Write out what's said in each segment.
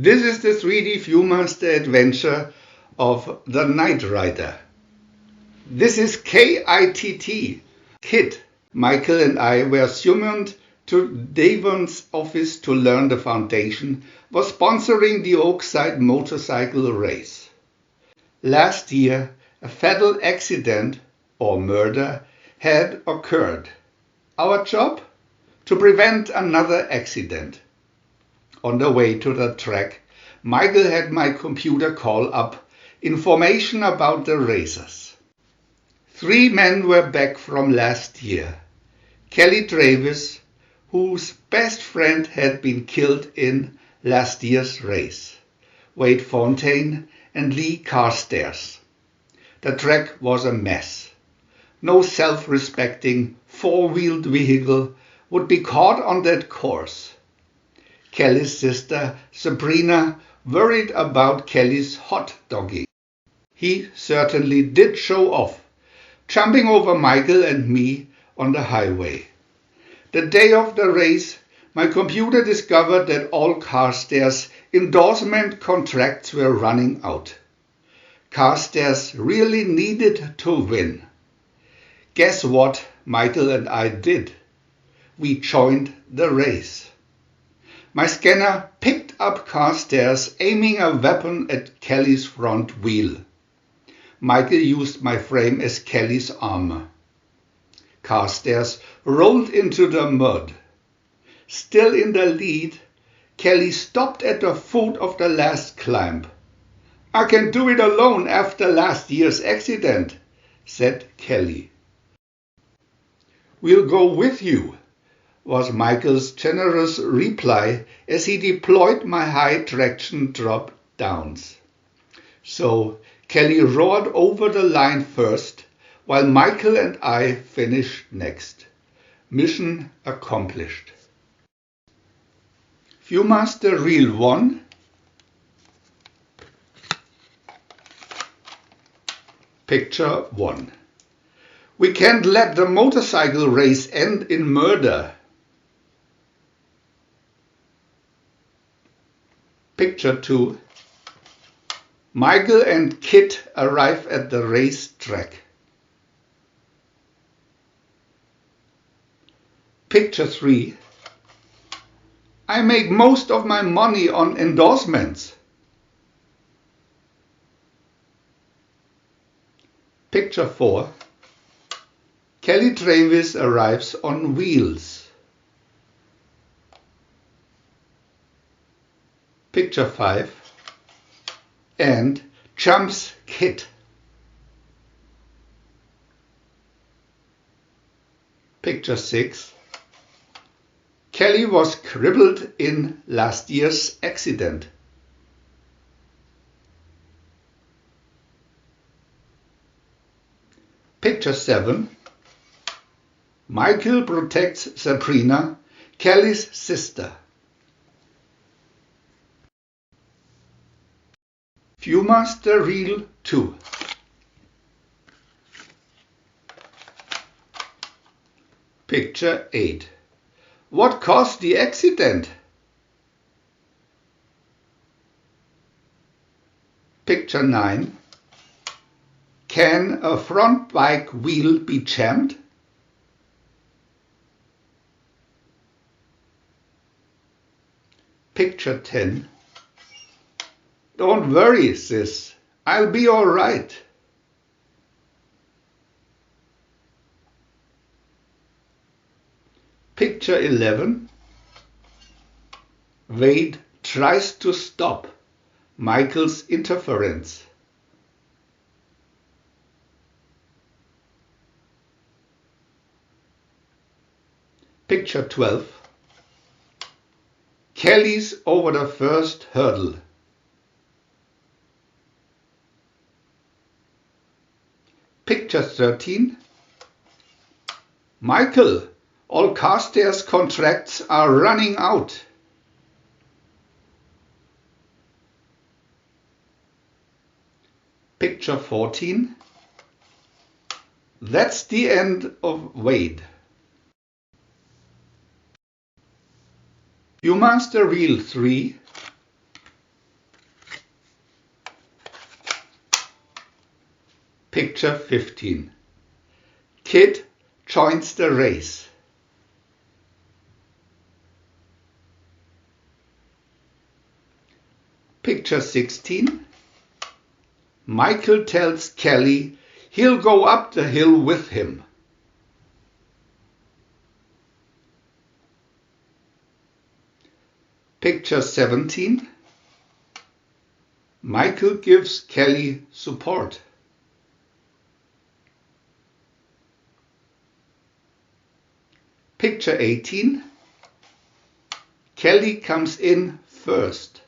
This is the 3D Viewmaster adventure of the Knight Rider. This is Kitt. Kitt. Michael and I were summoned to Devon's office to learn the foundation was sponsoring the Oakside motorcycle race. Last year, a fatal accident or murder had occurred. Our job? To prevent another accident. On the way to the track, Michael had my computer call up information about the racers. 3 men were back from last year. Kelly Travis, whose best friend had been killed in last year's race. Wade Fontaine and Lee Carstairs. The track was a mess. No self-respecting 4-wheeled vehicle would be caught on that course. Kelly's sister, Sabrina, worried about Kelly's hot dogging. He certainly did show off, jumping over Michael and me on the highway. The day of the race, my computer discovered that all Carstairs' endorsement contracts were running out. Carstairs really needed to win. Guess what Michael and I did? We joined the race. My scanner picked up Carstairs, aiming a weapon at Kelly's front wheel. Michael used my frame as Kelly's armor. Carstairs rolled into the mud. Still in the lead, Kelly stopped at the foot of the last climb. "I can do it alone after last year's accident," said Kelly. "We'll go with you," was Michael's generous reply as he deployed my high traction drop downs. So Kelly roared over the line first, while Michael and I finished next. Mission accomplished. Viewmaster Reel 1. Picture 1. We can't let the motorcycle race end in murder. Picture 2. Michael and Kitt arrive at the race track. Picture 3. I make most of my money on endorsements. Picture 4. Kelly Travis arrives on wheels. Picture 5. And jumps Kitt. Picture 6. Kelly was crippled in last year's accident. Picture 7. Michael protects Sabrina, Kelly's sister. Viewmaster Reel 2. Picture 8. What caused the accident? Picture 9. Can a front bike wheel be jammed? Picture 10. Don't worry, sis. I'll be all right. Picture 11. Wade tries to stop Michael's interference. Picture 12. Kelly's over the first hurdle. Picture 13. Michael, all Carstairs contracts are running out. Picture 14. That's the end of Wade. Viewmaster Reel 3. Picture 15. Kitt joins the race. Picture 16. Michael tells Kelly he'll go up the hill with him. Picture 17. Michael gives Kelly support. Picture 18. Kelly comes in first.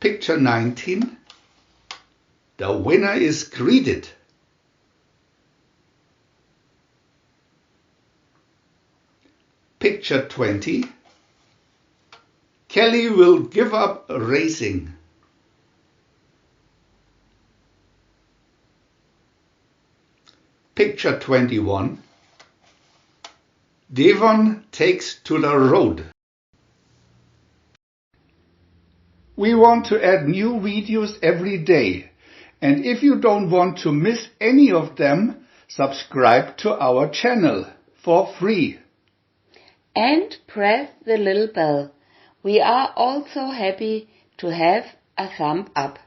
Picture 19. The winner is greeted. Picture 20. Kelly will give up racing. Picture 21. Devon takes to the road. We want to add new videos every day, and if you don't want to miss any of them, subscribe to our channel for free. And press the little bell. We are also happy to have a thumb up.